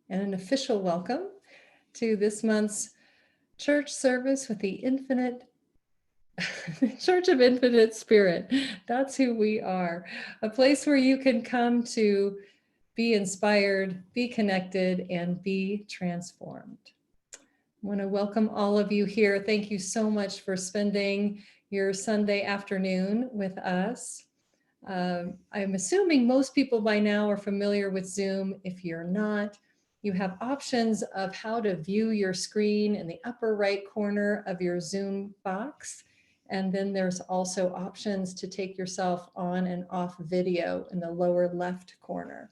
And an official welcome to this month's church service with the Infinite Church of Infinite Spirit. That's who we are. A place where you can come to be inspired, be connected, and be transformed. I want to welcome all of you here. Thank you so much for spending your Sunday afternoon with us. I'm assuming most people by now are familiar with Zoom. If you're not, you have options of how to view your screen in the upper right corner of your Zoom box. And then there's also options to take yourself on and off video in the lower left corner.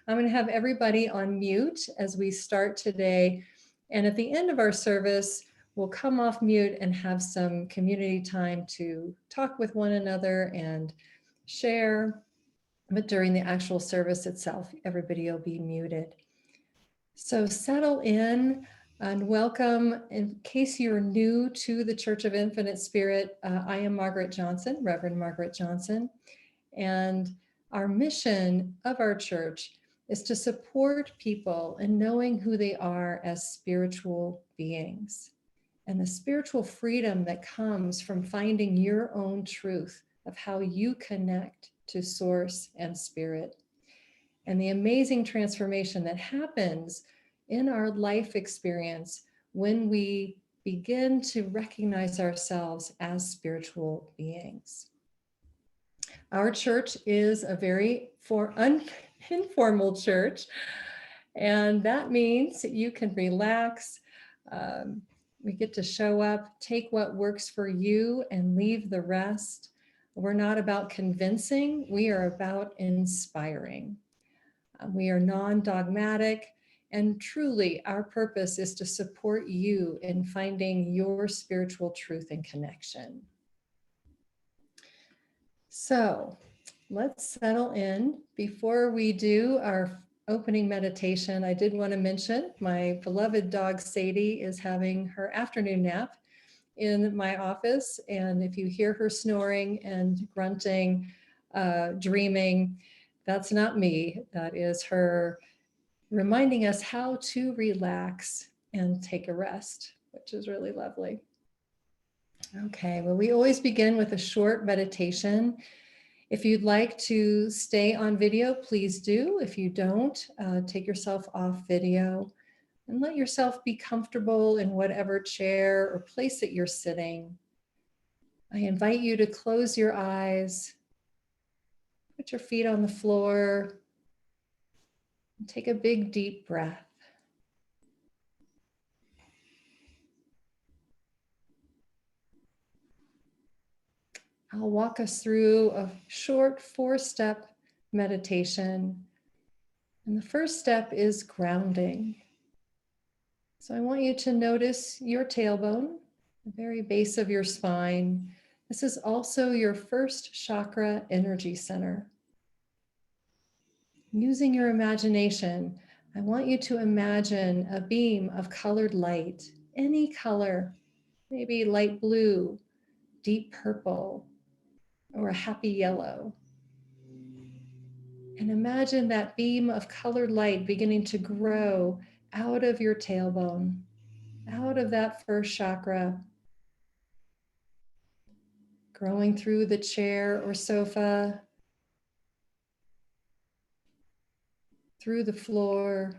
I'm going to have everybody on mute as we start today. And at the end of our service, we'll come off mute and have some community time to talk with one another and share. But during the actual service itself, everybody will be muted. So settle in and welcome. In case you're new to the Church of Infinite Spirit, I am Margaret Johnson, Reverend Margaret Johnson. And our mission of our church is to support people in knowing who they are as spiritual beings and the spiritual freedom that comes from finding your own truth of how you connect to source and spirit, and the amazing transformation that happens in our life experience when we begin to recognize ourselves as spiritual beings. Our church is a very informal church, and that means you can relax. We get to show up, take what works for you, and leave the rest. We're not about convincing, we are about inspiring. We are non-dogmatic, and truly our purpose is to support you in finding your spiritual truth and connection. So let's settle in. Before we do our opening meditation, I did want to mention my beloved dog Sadie is having her afternoon nap in my office. And if you hear her snoring and grunting, dreaming, that's not me. That is her reminding us how to relax and take a rest, which is really lovely. Okay, well, we always begin with a short meditation. If you'd like to stay on video, please do. If you don't, take yourself off video and let yourself be comfortable in whatever chair or place that you're sitting. I invite you to close your eyes, put your feet on the floor, and take a big, deep breath. I'll walk us through a short 4-step meditation. And the first step is grounding. So I want you to notice your tailbone, the very base of your spine. This is also your first chakra energy center. Using your imagination, I want you to imagine a beam of colored light, any color, maybe light blue, deep purple, or a happy yellow. And imagine that beam of colored light beginning to grow out of your tailbone, out of that first chakra, growing through the chair or sofa, through the floor,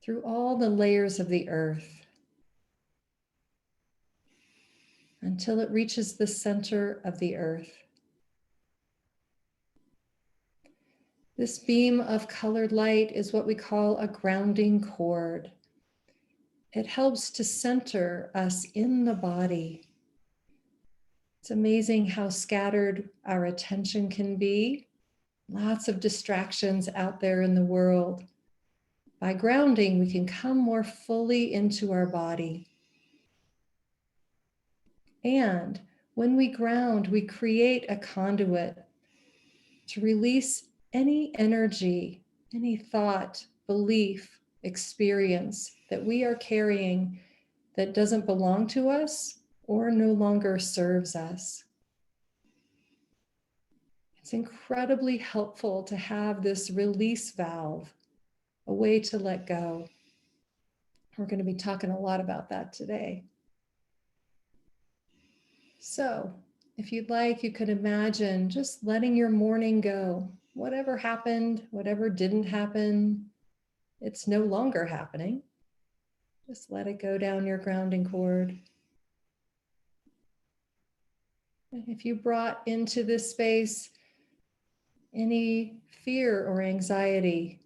through all the layers of the earth, until it reaches the center of the earth. This beam of colored light is what we call a grounding cord. It helps to center us in the body. It's amazing how scattered our attention can be. Lots of distractions out there in the world. By grounding, we can come more fully into our body. And when we ground, we create a conduit to release any energy, any thought, belief, experience that we are carrying that doesn't belong to us or no longer serves us. It's incredibly helpful to have this release valve, a way to let go. We're going to be talking a lot about that today. So, if you'd like, you could imagine just letting your morning go. Whatever happened, whatever didn't happen, it's no longer happening. Just let it go down your grounding cord. And if you brought into this space any fear or anxiety,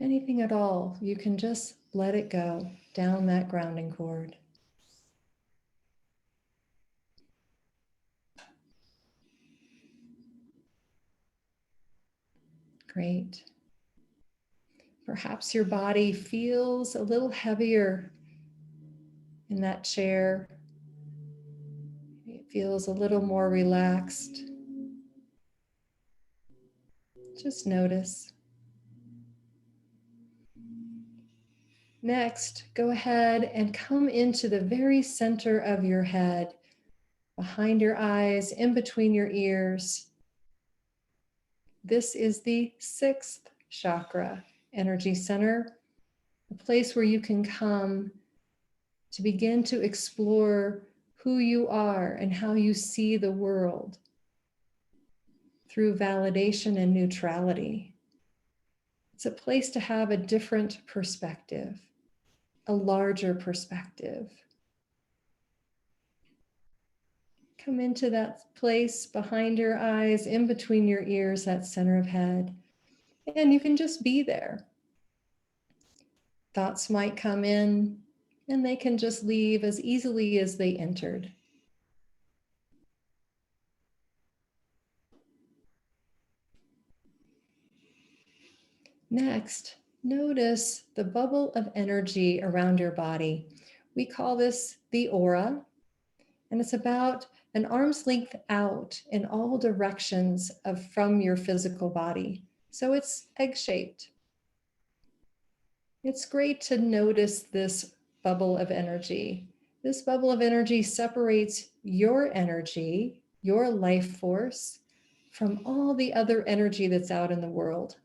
anything at all, you can just let it go down that grounding cord. Great. Perhaps your body feels a little heavier in that chair. It feels a little more relaxed. Just notice. Next, go ahead and come into the very center of your head, behind your eyes, in between your ears. This is the 6th chakra energy center, a place where you can come to begin to explore who you are and how you see the world through validation and neutrality. It's a place to have a different perspective, a larger perspective. Come into that place behind your eyes, in between your ears, that center of head, and you can just be there. Thoughts might come in, and they can just leave as easily as they entered. Next, notice the bubble of energy around your body. We call this the aura, and it's about an arm's length out in all directions from your physical body. So it's egg-shaped. It's great to notice this bubble of energy. This bubble of energy separates your energy, your life force, from all the other energy that's out in the world.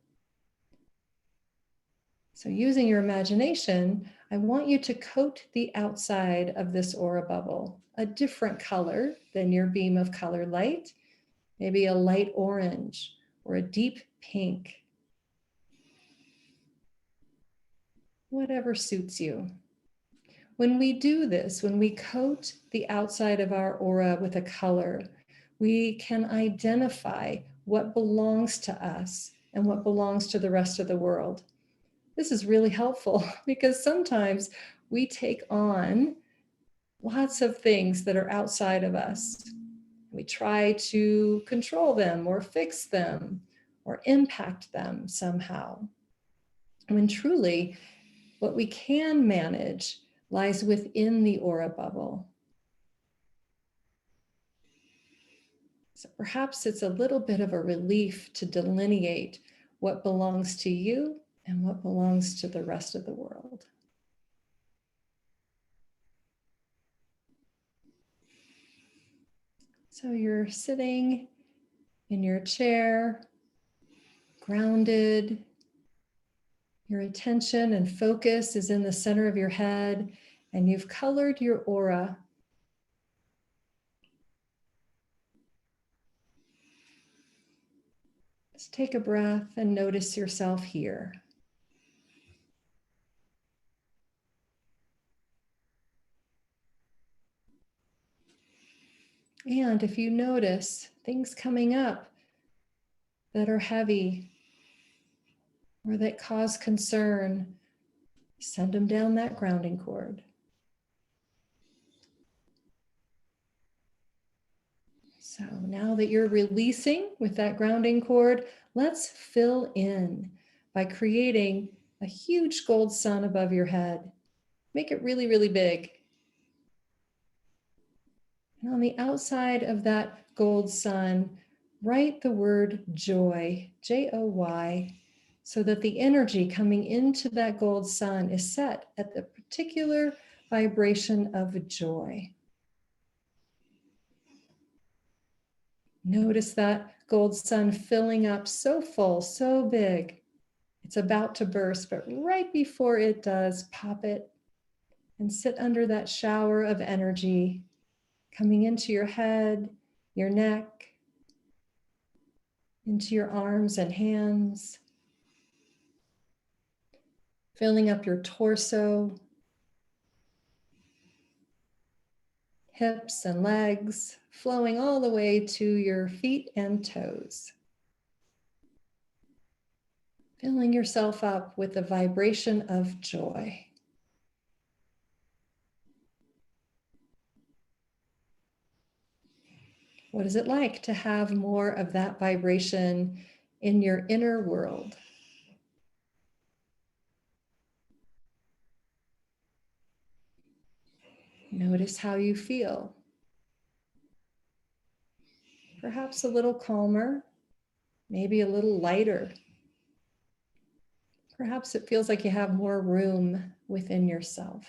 So using your imagination, I want you to coat the outside of this aura bubble a different color than your beam of color light, maybe a light orange or a deep pink, whatever suits you. When we do this, when we coat the outside of our aura with a color, we can identify what belongs to us and what belongs to the rest of the world. This is really helpful because sometimes we take on lots of things that are outside of us. We try to control them or fix them or impact them somehow. When truly, what we can manage lies within the aura bubble. So perhaps it's a little bit of a relief to delineate what belongs to you and what belongs to the rest of the world. So you're sitting in your chair, grounded. Your attention and focus is in the center of your head, and you've colored your aura. Just take a breath and notice yourself here. And if you notice things coming up that are heavy or that cause concern, send them down that grounding cord. So now that you're releasing with that grounding cord, let's fill in by creating a huge gold sun above your head. Make it really, really big. And on the outside of that gold sun, write the word joy, J-O-Y, so that the energy coming into that gold sun is set at the particular vibration of joy. Notice that gold sun filling up so full, so big. It's about to burst, but right before it does, pop it and sit under that shower of energy coming into your head, your neck, into your arms and hands, filling up your torso, hips and legs, flowing all the way to your feet and toes. Filling yourself up with the vibration of joy. What is it like to have more of that vibration in your inner world? Notice how you feel. Perhaps a little calmer, maybe a little lighter. Perhaps it feels like you have more room within yourself.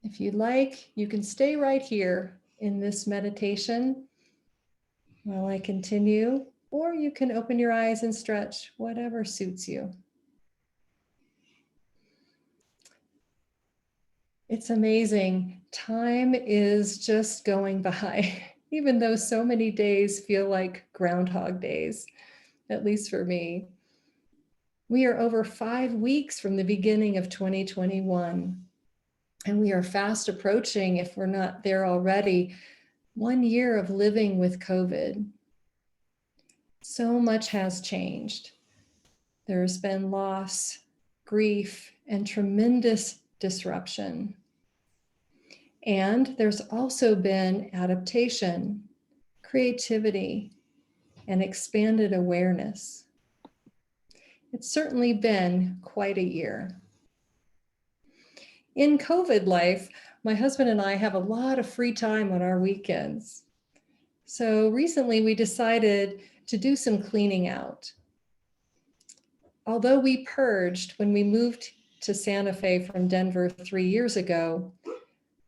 If you'd like, you can stay right here in this meditation while I continue, or you can open your eyes and stretch, whatever suits you. It's amazing. Time is just going by, even though so many days feel like Groundhog Days, at least for me. We are over 5 weeks from the beginning of 2021, and we are fast approaching, if we're not there already, 1 year of living with COVID. So much has changed. There's been loss, grief, and tremendous disruption. And there's also been adaptation, creativity, and expanded awareness. It's certainly been quite a year. In COVID life, my husband and I have a lot of free time on our weekends. So recently we decided to do some cleaning out. Although we purged when we moved to Santa Fe from Denver 3 years ago,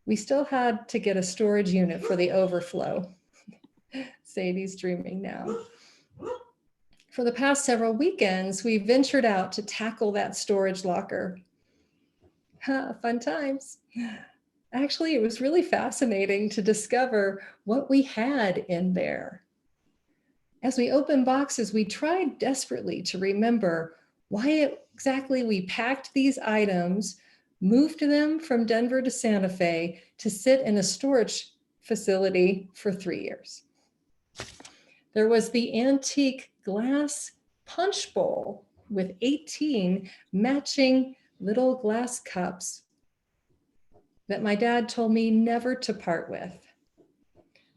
we still had to get a storage unit for the overflow. Sadie's dreaming now. For the past several weekends, we ventured out to tackle that storage locker. Fun times. Actually, it was really fascinating to discover what we had in there. As we opened boxes, we tried desperately to remember why exactly we packed these items, moved them from Denver to Santa Fe to sit in a storage facility for 3 years. There was the antique glass punch bowl with 18 matching little glass cups that my dad told me never to part with.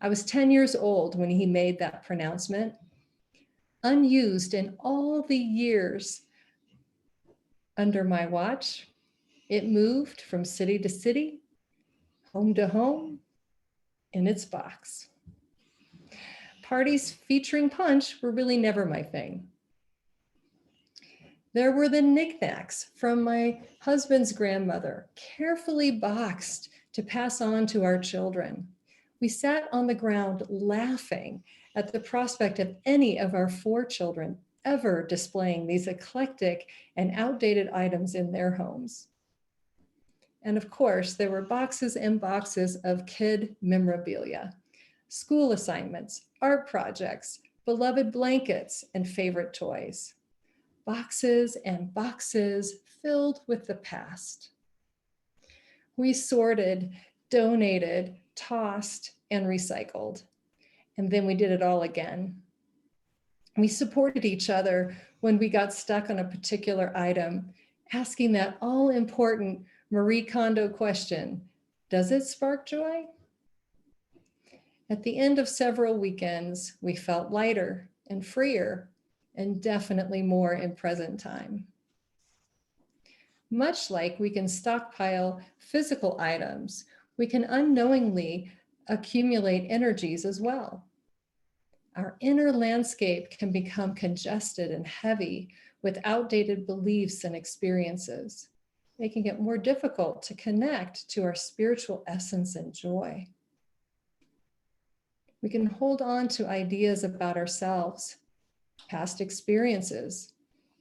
I was 10 years old when he made that pronouncement. Unused in all the years under my watch, it moved from city to city, home to home, in its box. Parties featuring punch were really never my thing. There were the knickknacks from my husband's grandmother, carefully boxed to pass on to our children. We sat on the ground laughing at the prospect of any of our 4 children ever displaying these eclectic and outdated items in their homes. And of course, there were boxes and boxes of kid memorabilia, school assignments, art projects, beloved blankets, and favorite toys. Boxes and boxes filled with the past. We sorted, donated, tossed, and recycled. And then we did it all again. We supported each other when we got stuck on a particular item, asking that all-important Marie Kondo question, does it spark joy? At the end of several weekends, we felt lighter and freer, and definitely more in present time. Much like we can stockpile physical items, we can unknowingly accumulate energies as well. Our inner landscape can become congested and heavy with outdated beliefs and experiences, making it more difficult to connect to our spiritual essence and joy. We can hold on to ideas about ourselves, past experiences,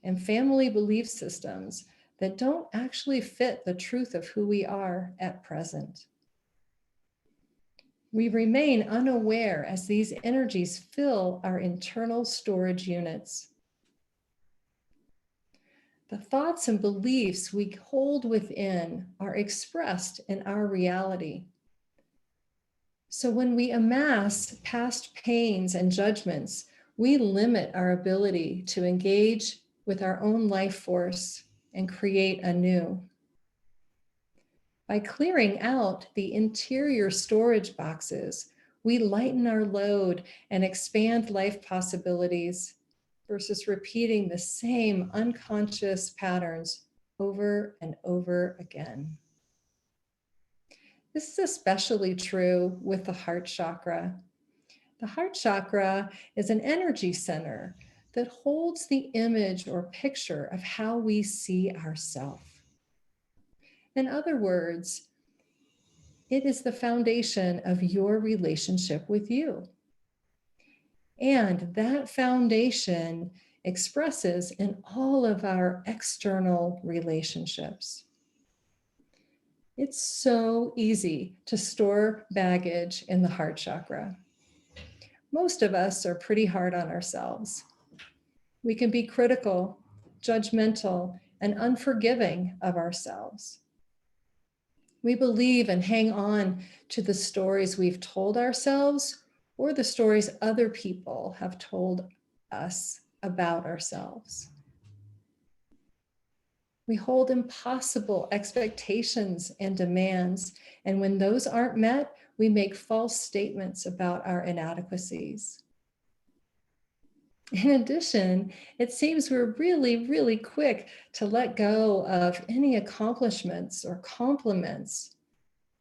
and family belief systems that don't actually fit the truth of who we are at present. We remain unaware as these energies fill our internal storage units. The thoughts and beliefs we hold within are expressed in our reality. So when we amass past pains and judgments, we limit our ability to engage with our own life force and create anew. By clearing out the interior storage boxes, we lighten our load and expand life possibilities versus repeating the same unconscious patterns over and over again. This is especially true with the heart chakra. The heart chakra is an energy center that holds the image or picture of how we see ourselves. In other words, it is the foundation of your relationship with you. And that foundation expresses in all of our external relationships. It's so easy to store baggage in the heart chakra. Most of us are pretty hard on ourselves. We can be critical, judgmental, and unforgiving of ourselves. We believe and hang on to the stories we've told ourselves or the stories other people have told us about ourselves. We hold impossible expectations and demands, and when those aren't met, we make false statements about our inadequacies. In addition, it seems we're really quick to let go of any accomplishments or compliments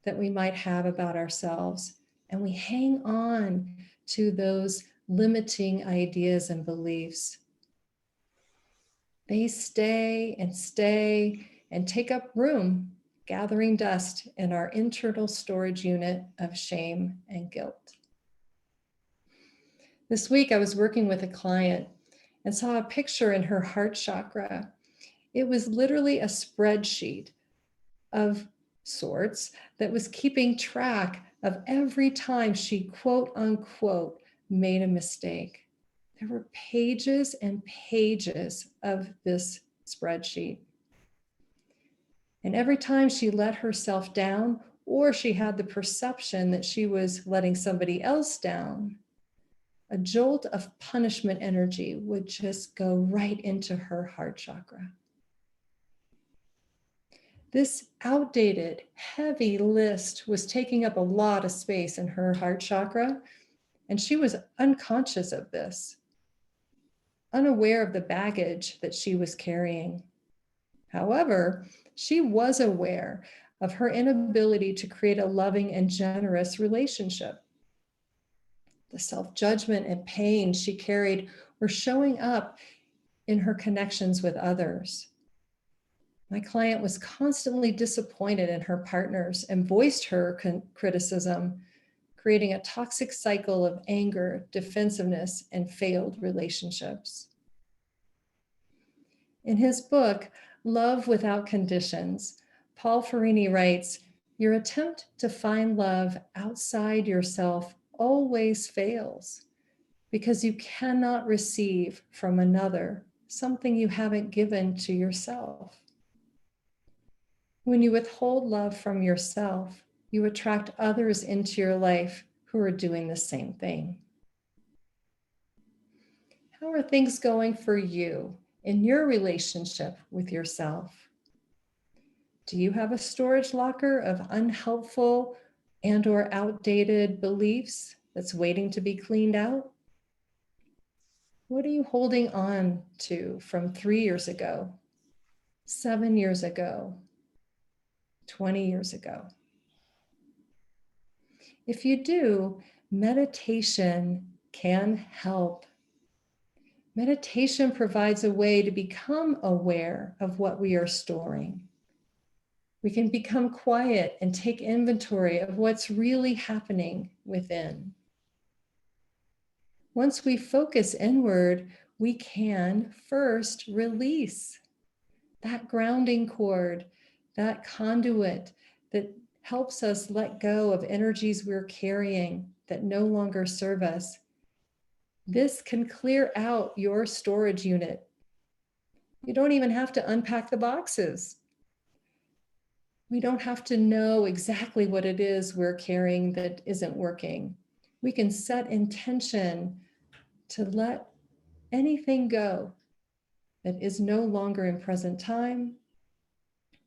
that we might have about ourselves, and we hang on to those limiting ideas and beliefs. They stay and take up room, gathering dust in our internal storage unit of shame and guilt. This week, I was working with a client and saw a picture in her heart chakra. It was literally a spreadsheet of sorts that was keeping track of every time she, quote unquote, made a mistake. There were pages and pages of this spreadsheet. And every time she let herself down, or she had the perception that she was letting somebody else down, a jolt of punishment energy would just go right into her heart chakra. This outdated, heavy list was taking up a lot of space in her heart chakra, and she was unconscious of this, unaware of the baggage that she was carrying. However, she was aware of her inability to create a loving and generous relationship. The self-judgment and pain she carried were showing up in her connections with others. My client was constantly disappointed in her partners and voiced her criticism, creating a toxic cycle of anger, defensiveness, and failed relationships. In his book, Love Without Conditions, Paul Ferrini writes, "Your attempt to find love outside yourself always fails because you cannot receive from another something you haven't given to yourself. When you withhold love from yourself, you attract others into your life who are doing the same thing." How are things going for you in your relationship with yourself? Do you have a storage locker of unhelpful and or outdated beliefs that's waiting to be cleaned out? What are you holding on to from 3 years ago, 7 years ago, 20 years ago? If you do, meditation can help. Meditation provides a way to become aware of what we are storing. We can become quiet and take inventory of what's really happening within. Once we focus inward, we can first release that grounding cord, that conduit that helps us let go of energies we're carrying that no longer serve us. This can clear out your storage unit. You don't even have to unpack the boxes. We don't have to know exactly what it is we're carrying that isn't working. We can set intention to let anything go that is no longer in present time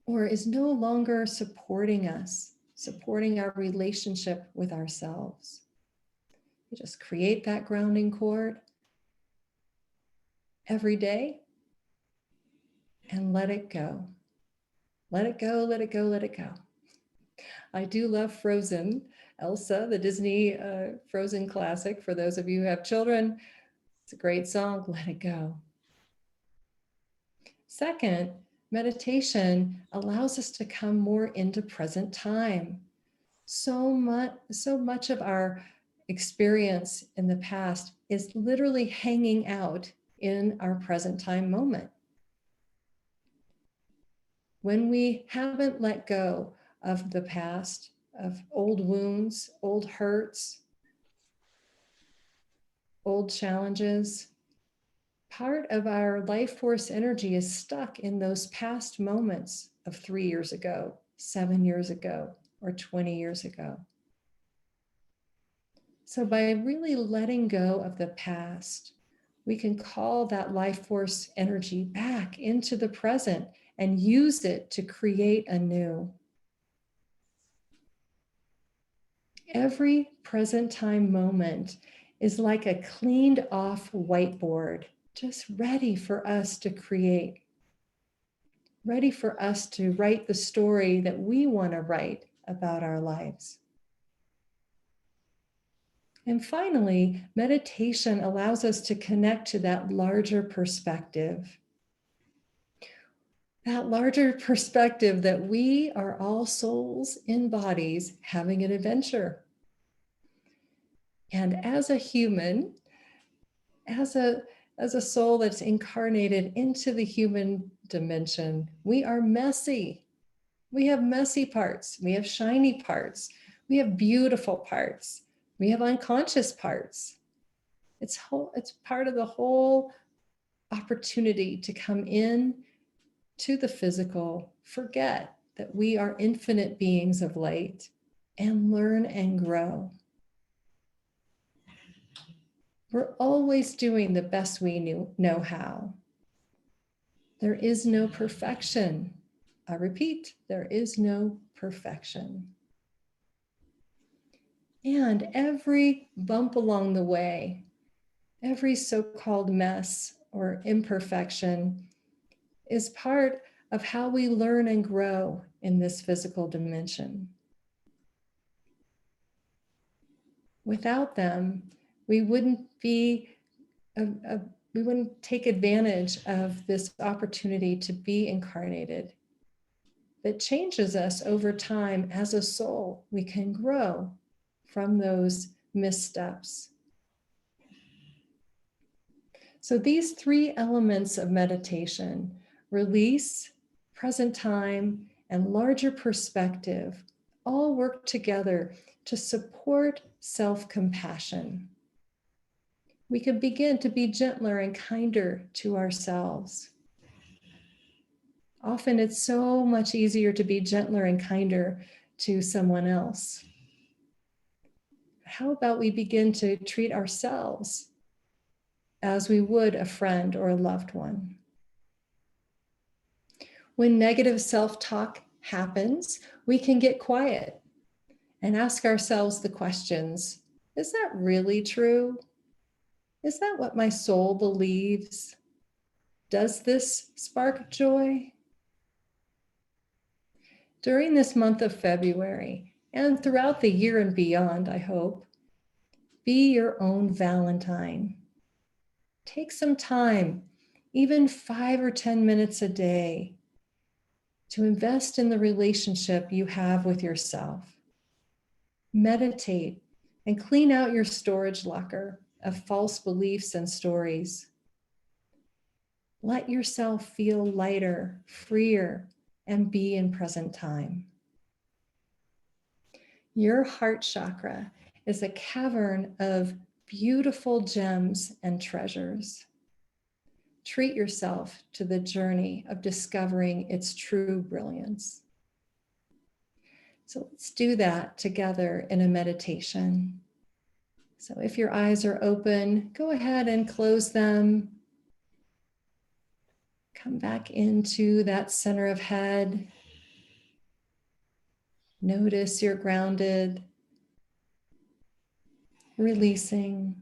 or is no longer supporting us, supporting our relationship with ourselves. You just create that grounding cord every day and let it go. Let it go, let it go, let it go. I do love Frozen, Elsa, the Disney Frozen classic. For those of you who have children, it's a great song, Let It Go. Second, meditation allows us to come more into present time. So much of our experience in the past is literally hanging out in our present time moment. When we haven't let go of the past, of old wounds, old hurts, old challenges, part of our life force energy is stuck in those past moments of 3 years ago, 7 years ago, or 20 years ago. So by really letting go of the past, we can call that life force energy back into the present and use it to create anew. Every present time moment is like a cleaned off whiteboard, just ready for us to create, ready for us to write the story that we want to write about our lives. And finally, meditation allows us to connect to that larger perspective. That larger perspective that we are all souls in bodies having an adventure. And as a human, as a soul that's incarnated into the human dimension, we are messy. We have messy parts. We have shiny parts. We have beautiful parts. We have unconscious parts. It's part of the whole opportunity to come in to the physical, forget that we are infinite beings of light, and learn and grow. We're always doing the best we know how. There is no perfection. I repeat, there is no perfection. And every bump along the way, every so-called mess or imperfection is part of how we learn and grow in this physical dimension. Without them, we wouldn't take advantage of this opportunity to be incarnated. That changes us over time as a soul. We can grow from those missteps. So these 3 elements of meditation, release, present time, and larger perspective, all work together to support self-compassion. We can begin to be gentler and kinder to ourselves. Often it's so much easier to be gentler and kinder to someone else. How about we begin to treat ourselves as we would a friend or a loved one? When negative self-talk happens, we can get quiet and ask ourselves the questions, is that really true? Is that what my soul believes? Does this spark joy? During this month of February, and throughout the year and beyond, I hope, be your own Valentine. Take some time, even 5 or 10 minutes a day, to invest in the relationship you have with yourself. Meditate and clean out your storage locker of false beliefs and stories. Let yourself feel lighter, freer, and be in present time. Your heart chakra is a cavern of beautiful gems and treasures. Treat yourself to the journey of discovering its true brilliance. So let's do that together in a meditation. So if your eyes are open, go ahead and close them. Come back into that center of head. Notice you're grounded, releasing.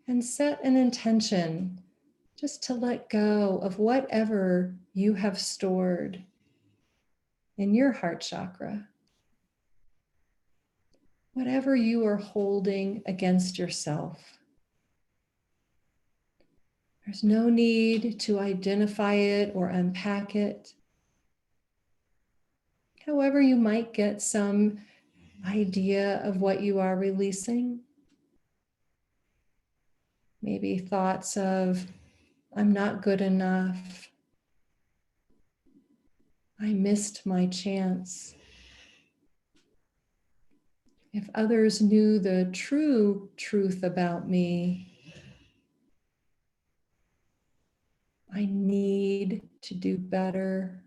And set an intention just to let go of whatever you have stored in your heart chakra. Whatever you are holding against yourself. There's no need to identify it or unpack it. However, you might get some idea of what you are releasing. Maybe thoughts of, I'm not good enough. I missed my chance. If others knew the true truth about me, I need to do better.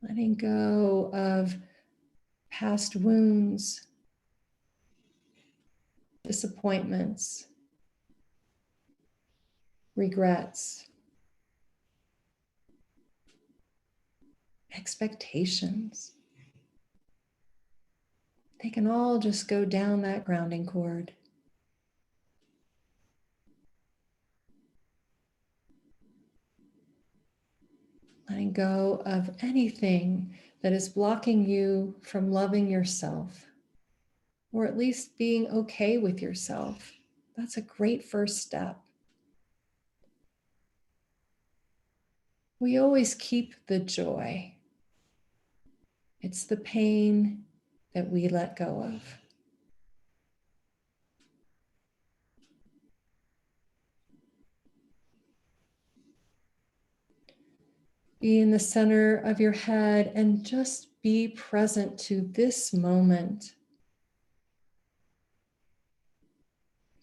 Letting go of past wounds, disappointments, regrets, expectations. They can all just go down that grounding cord. Letting go of anything that is blocking you from loving yourself, or at least being okay with yourself. That's a great first step. We always keep the joy. It's the pain that we let go of. Be in the center of your head and just be present to this moment.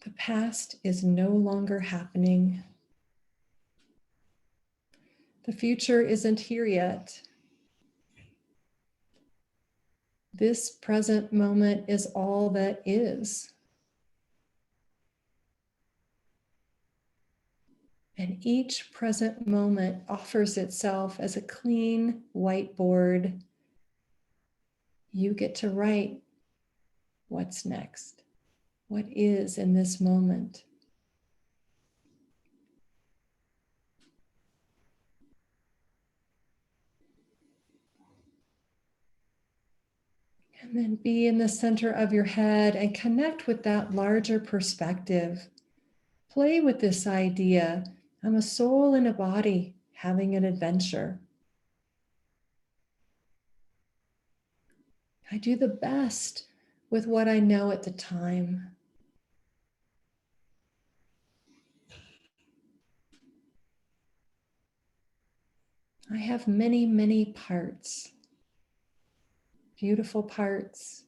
The past is no longer happening. The future isn't here yet. This present moment is all that is. And each present moment offers itself as a clean whiteboard. You get to write what's next, what is in this moment. And then be in the center of your head and connect with that larger perspective. Play with this idea. I'm a soul in a body having an adventure. I do the best with what I know at the time. I have many, many parts. Beautiful parts,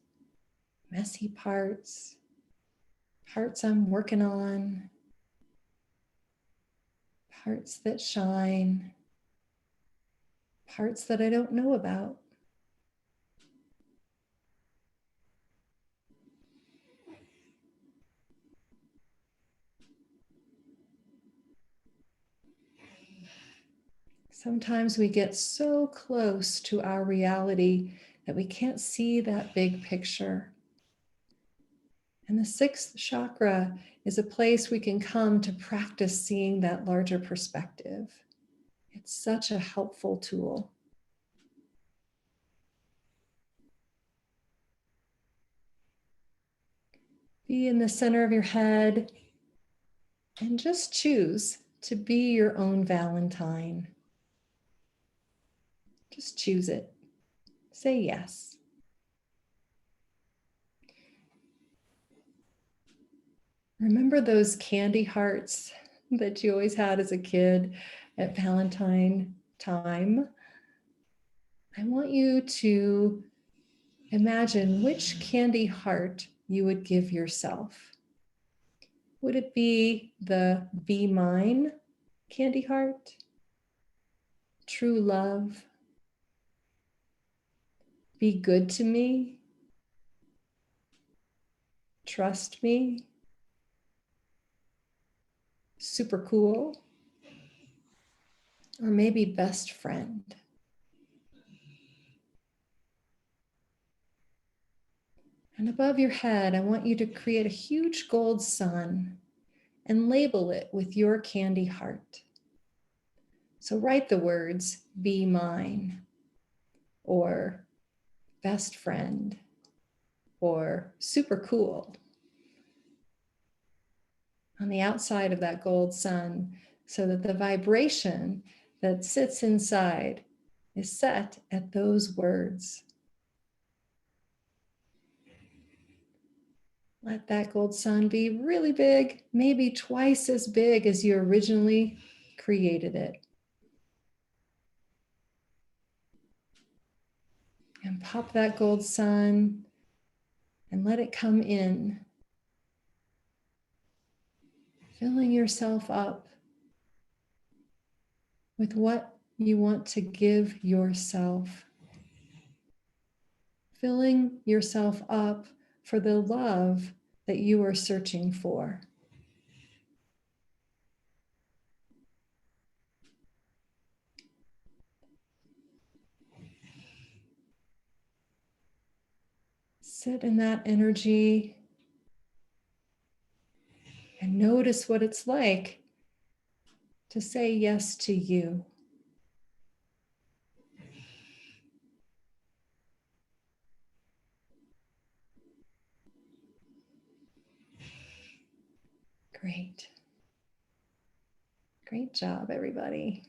messy parts, parts I'm working on, parts that shine, parts that I don't know about. Sometimes we get so close to our reality that we can't see that big picture. And the sixth chakra is a place we can come to practice seeing that larger perspective. It's such a helpful tool. Be in the center of your head and just choose to be your own Valentine. Just choose it. Say yes. Remember those candy hearts that you always had as a kid at Valentine time? I want you to imagine which candy heart you would give yourself. Would it be the Be Mine candy heart? True love? Be good to me? Trust me? Super cool? Or maybe best friend? And above your head, I want you to create a huge gold sun and label it with your candy heart. So write the words, Be Mine, or best friend, or super cool on the outside of that gold sun, so that the vibration that sits inside is set at those words. Let that gold sun be really big, maybe twice as big as you originally created it. And pop that gold sun and let it come in, filling yourself up with what you want to give yourself. Filling yourself up for the love that you are searching for. Sit in that energy and notice what it's like to say yes to you. Great. Great job, everybody.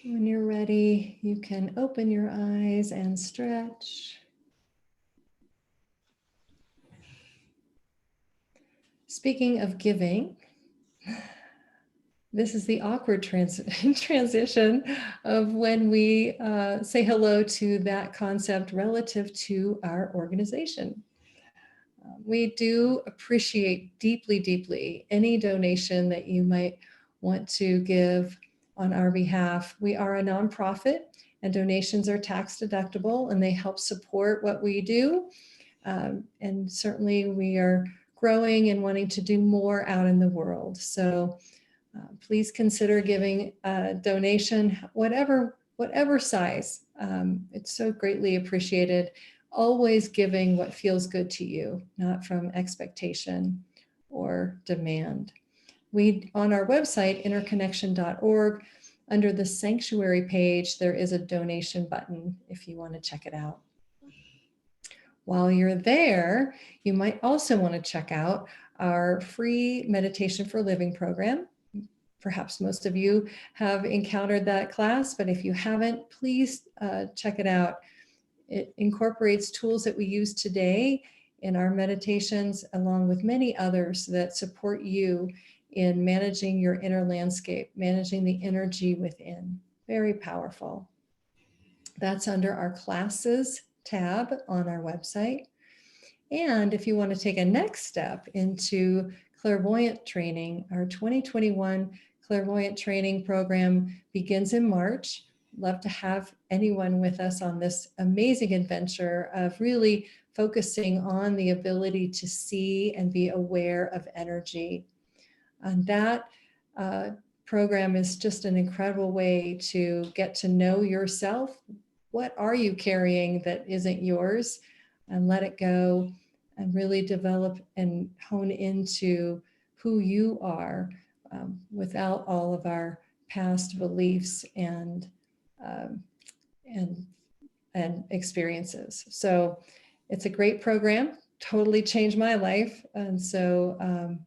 When you're ready, you can open your eyes and stretch. Speaking of giving, this is the awkward transition of when we say hello to that concept relative to our organization. We do appreciate deeply, deeply any donation that you might want to give on our behalf. We are a nonprofit and donations are tax deductible and they help support what we do. And certainly we are growing and wanting to do more out in the world. So please consider giving a donation, whatever size. It's so greatly appreciated. Always giving what feels good to you, not from expectation or demand. On our website, interconnection.org, under the sanctuary page, there is a donation button if you want to check it out. While you're there, you might also want to check out our free Meditation for Living program. Perhaps most of you have encountered that class, but if you haven't, please check it out. It incorporates tools that we use today in our meditations, along with many others that support you in managing your inner landscape, managing the energy within. Very powerful. That's under our classes tab on our website. And if you want to take a next step into clairvoyant training, our 2021 clairvoyant training program begins in March. Love to have anyone with us on this amazing adventure of really focusing on the ability to see and be aware of energy. And that program is just an incredible way to get to know yourself. What are you carrying that isn't yours? And let it go and really develop and hone into who you are without all of our past beliefs and experiences. So it's a great program, totally changed my life. And so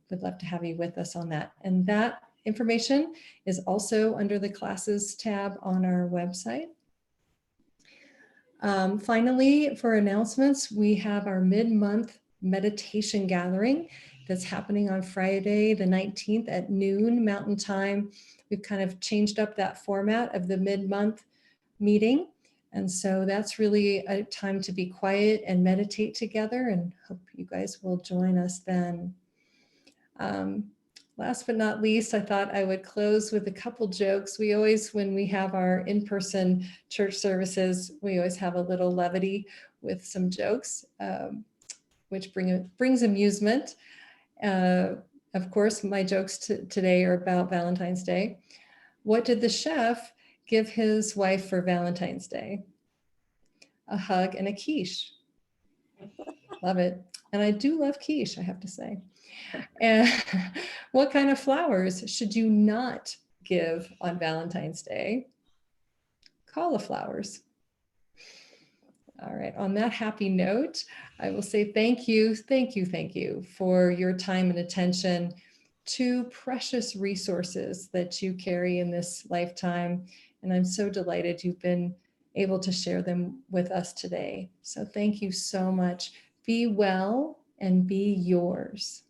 would love to have you with us on that. And that information is also under the classes tab on our website. Finally, for announcements, we have our mid-month meditation gathering that's happening on Friday, the 19th at noon Mountain Time. We've kind of changed up that format of the mid-month meeting. And so that's really a time to be quiet and meditate together, and hope you guys will join us then. Last but not least, I thought I would close with a couple jokes. We always, when we have our in-person church services, we always have a little levity with some jokes, which brings amusement. Of course, my jokes today are about Valentine's Day. What did the chef give his wife for Valentine's Day? A hug and a quiche. Love it. And I do love quiche, I have to say. And what kind of flowers should you not give on Valentine's Day? Cauliflowers. All right, on that happy note, I will say thank you for your time and attention to precious resources that you carry in this lifetime. And I'm so delighted you've been able to share them with us today. So thank you so much. Be well and be yours.